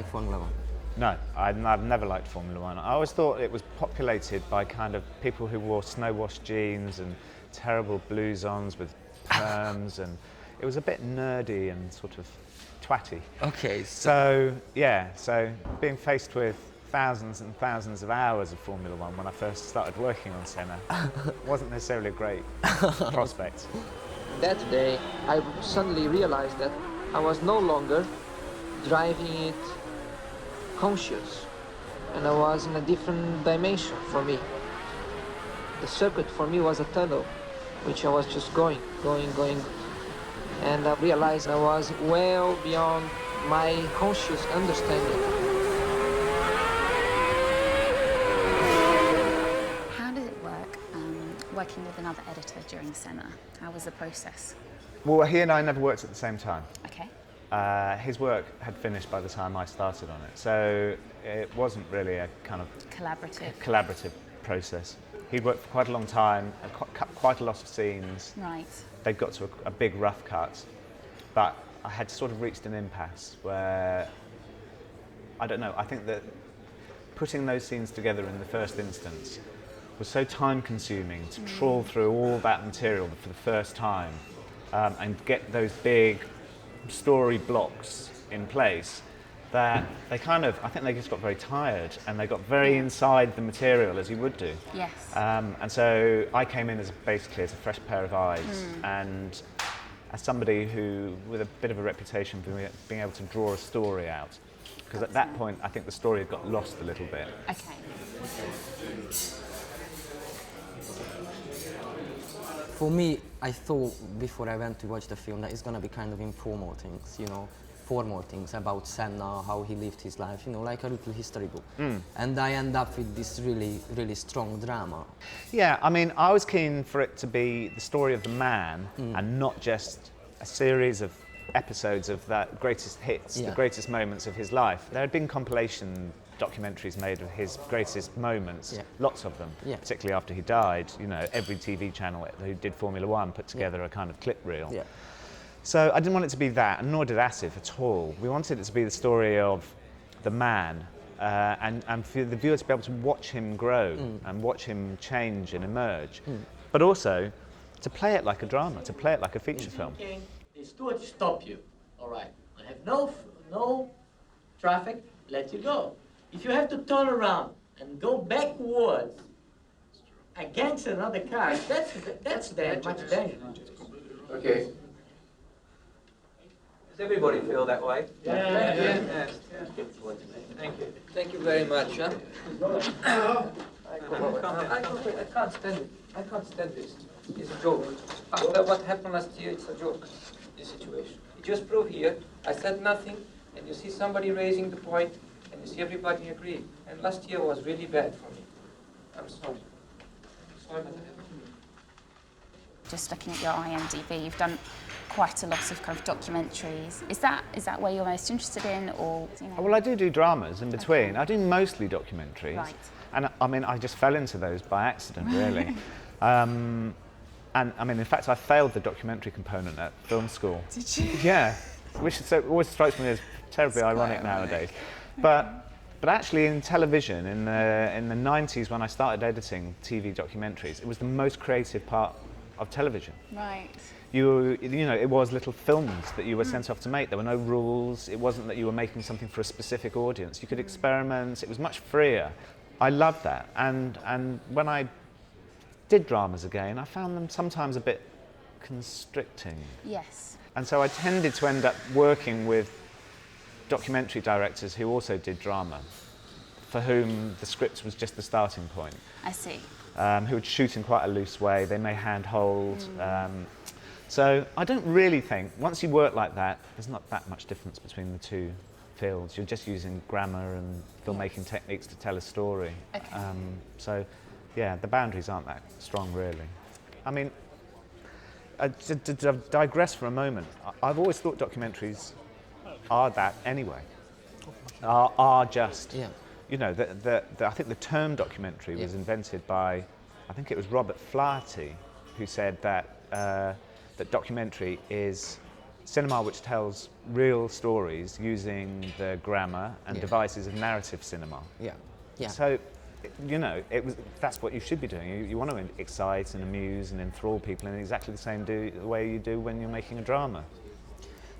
like Formula One? No, I've never liked Formula One. I always thought it was populated by kind of people who wore snow-washed jeans and terrible blouses with perms, and it was a bit nerdy and sort of twatty. Okay. So being faced with thousands and thousands of hours of Formula One when I first started working on Senna wasn't necessarily a great prospect. That day, I suddenly realized that I was no longer driving it conscious, and I was in a different dimension for me. The circuit for me was a tunnel, which I was just going, and I realized I was well beyond my conscious understanding. How did it work working with another editor during Senna? How was the process? Well, he and I never worked at the same time. Okay. His work had finished by the time I started on it, so it wasn't really a kind of collaborative process. He'd worked for quite a long time, cut quite a lot of scenes. Right. They'd got to a big rough cut, but I had sort of reached an impasse where, I don't know, I think that putting those scenes together in the first instance was so time-consuming to trawl through all that material for the first time and get those big story blocks in place, that they I think they just got very tired and they got very inside the material, as you would do. Yes. And so I came in basically as a fresh pair of eyes and as somebody who, with a bit of a reputation for being able to draw a story out. Because at that point, I think the story had got lost a little bit. Okay. For me, I thought before I went to watch the film that it's going to be kind of informal things, formal things about Senna, how he lived his life, like a little history book. And I end up with this really, really strong drama. Yeah, I mean, I was keen for it to be the story of the man and not just a series of episodes of that greatest hits, the greatest moments of his life. There had been compilation documentaries made of his greatest moments, lots of them, particularly after he died. Every TV channel who did Formula One put together a kind of clip reel. So I didn't want it to be that, and nor did Asif at all. We wanted it to be the story of the man, and for the viewer to be able to watch him grow and watch him change and emerge, but also to play it like a drama, to play it like a feature film. The steward stop you. All right. I have no traffic. Let you go. If you have to turn around and go backwards against another car, that's much dangerous. Okay. Does everybody feel that way? Yeah. Thank you. Thank you very much. Huh? I can't stand it. I can't stand this. It's a joke. After what happened last year, it's a joke, this situation. It just proved here, I said nothing, and you see somebody raising the point, and you see everybody agree. And last year was really bad for me. I'm sorry. Sorry, but Just looking at your IMDb, you've done quite a lot of kind of documentaries. Is that where you're most interested in, or? Well, I do dramas in between. I do mostly documentaries. Right. And I mean, I just fell into those by accident, really. And I mean, in fact, I failed the documentary component at film school. Did you? Yeah, which always strikes me as terribly ironic nowadays. But actually, in television, in the 90s, when I started editing TV documentaries, it was the most creative part of television. Right. It was little films that you were sent off to make. There were no rules. It wasn't that you were making something for a specific audience. You could experiment. It was much freer. I loved that. And when I did dramas again, I found them sometimes a bit constricting. Yes. And so I tended to end up working with documentary directors who also did drama, for whom the script was just the starting point. I see. Who would shoot in quite a loose way. They may handhold. So I don't really think, once you work like that, there's not that much difference between the two fields. You're just using grammar and filmmaking techniques to tell a story. Okay. So, yeah, the boundaries aren't that strong, really. I mean, to digress for a moment, I've always thought documentaries are that anyway. Are just, I think the term documentary was invented by, I think it was Robert Flaherty, who said that that documentary is cinema which tells real stories using the grammar and Yeah. devices of narrative cinema. Yeah. Yeah. So, you know, that's what you should be doing. You want to excite and amuse and enthrall people in exactly the same way you do when you're making a drama.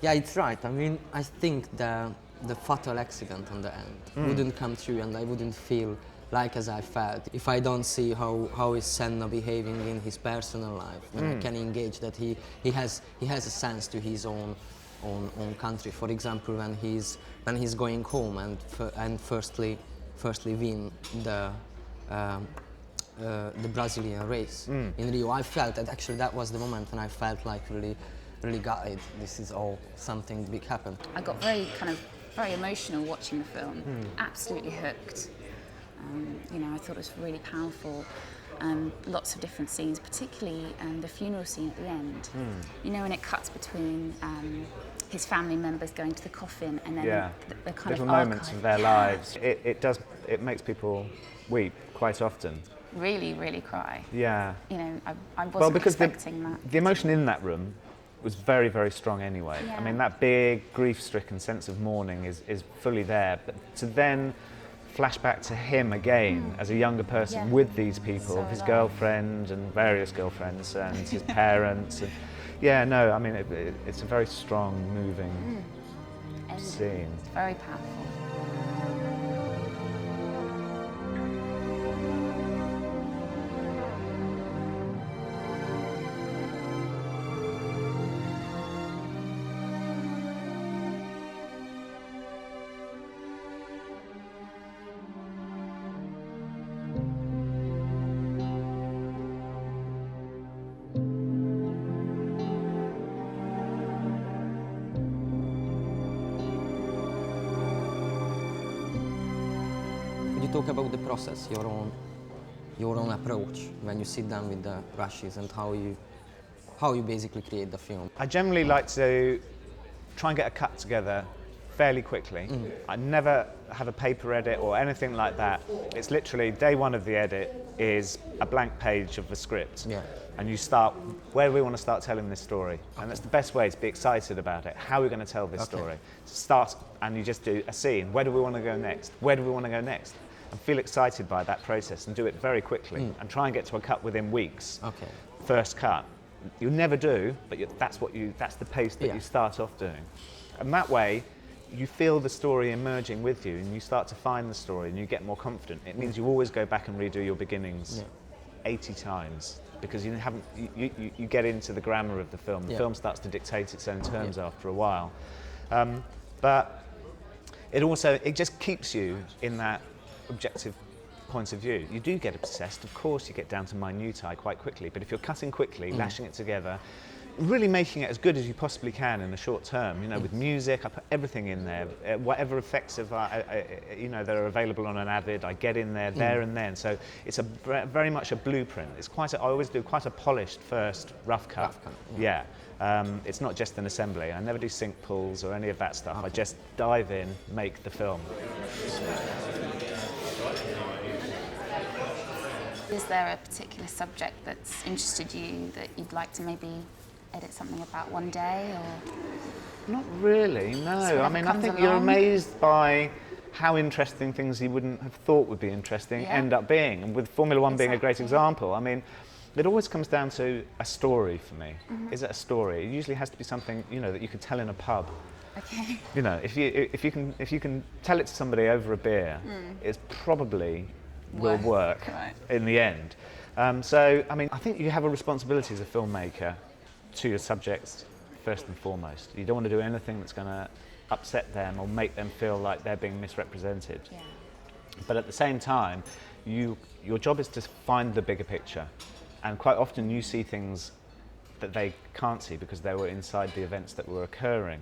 Yeah, it's right. I mean, I think the fatal accident on the end wouldn't come true, and I wouldn't feel like as I felt if I don't see how is Senna behaving in his personal life. When I can engage that he has a sense to his own country. For example, when he's going home and firstly win the Brazilian race in Rio. I felt that actually that was the moment when I felt like really gutted. This is all something big happened. I got very emotional watching the film. Absolutely hooked. You know, I thought it was really powerful. Lots of different scenes, particularly the funeral scene at the end. You know, when it cuts between his family members going to the coffin and then the kind little of moments archive. of their lives. It makes people weep quite often. Really, really cry. Yeah. You know, I wasn't expecting that. The emotion in that room was very, very strong anyway. Yeah. I mean, that big grief-stricken sense of mourning is fully there. But to then flash back to him again as a younger person with these people, So his alive. girlfriend and various girlfriends and his parents. And, yeah, no, I mean, it's a very strong, moving And scene. it's very powerful. Could you talk about the process, your own approach when you sit down with the Russians and how you basically create the film? I generally like to try and get a cut together fairly quickly. I never have a paper edit or anything like that. It's literally day one of the edit is a blank page of the script. Yeah. And you start, where do we want to start telling this story? And that's the best way, to be excited about it. How are we going to tell this story? Start, and you just do a scene. Where do we want to go next? Where do we want to go next? And feel excited by that process and do it very quickly and try and get to a cut within weeks. Okay. First cut. You never do, but that's the pace that Yeah. you start off doing. And that way, you feel the story emerging with you and you start to find the story and you get more confident. It means you always go back and redo your beginnings 80 times because you get into the grammar of the film. The film starts to dictate its own terms after a while. But it just keeps you in that objective point of view. You do get obsessed, of course, you get down to minutiae quite quickly, but if you're cutting quickly, lashing it together, really making it as good as you possibly can in the short term, you know, with music, I put everything in there, whatever effects that are available on an Avid, I get in there and then. So it's very much a blueprint. I always do quite a polished first rough cut. It's not just an assembly. I never do sync pulls or any of that stuff. I just dive in, make the film. Is there a particular subject that's interested you that you'd like to maybe edit something about one day, or? Not really, no. So I mean, I comes think you're along. amazed by how interesting things you wouldn't have thought would be interesting end up being. And with Formula One being a great example, I mean, it always comes down to a story for me. Is it a story? It usually has to be something, you know, that you could tell in a pub. Okay. You know, if you can tell it to somebody over a beer, it's probably will work Right. in the end. So, I mean, I think you have a responsibility as a filmmaker to your subjects first and foremost. You don't want to do anything that's going to upset them or make them feel like they're being misrepresented. Yeah. But at the same time, your job is to find the bigger picture. And quite often you see things that they can't see because they were inside the events that were occurring.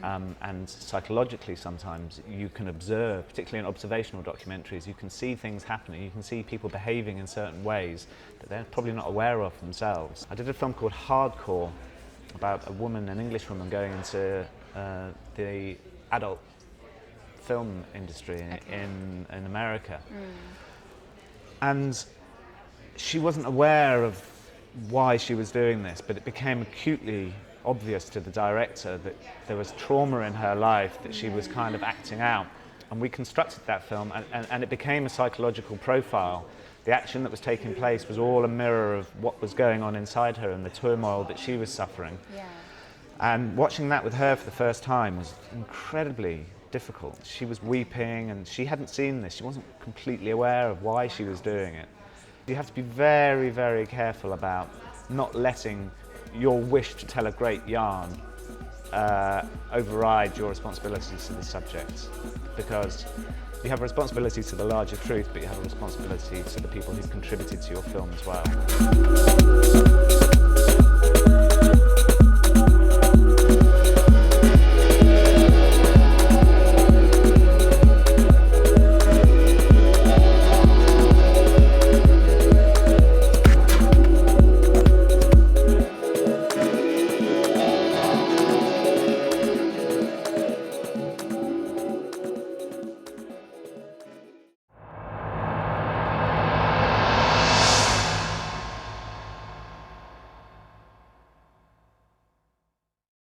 And psychologically sometimes you can observe, particularly in observational documentaries, you can see things happening, you can see people behaving in certain ways that they're probably not aware of themselves. I did a film called Hardcore about a woman, an English woman, going into the adult film industry in America. And she wasn't aware of why she was doing this, but it became acutely obvious to the director that there was trauma in her life that she was kind of acting out. And we constructed that film, and it became a psychological profile. The action that was taking place was all a mirror of what was going on inside her and the turmoil that she was suffering. Yeah. And watching that with her for the first time was incredibly difficult. She was weeping, and she hadn't seen this. She wasn't completely aware of why she was doing it. You have to be very, very careful about not letting your wish to tell a great yarn override your responsibilities to the subject, because you have a responsibility to the larger truth, but you have a responsibility to the people who've contributed to your film as well.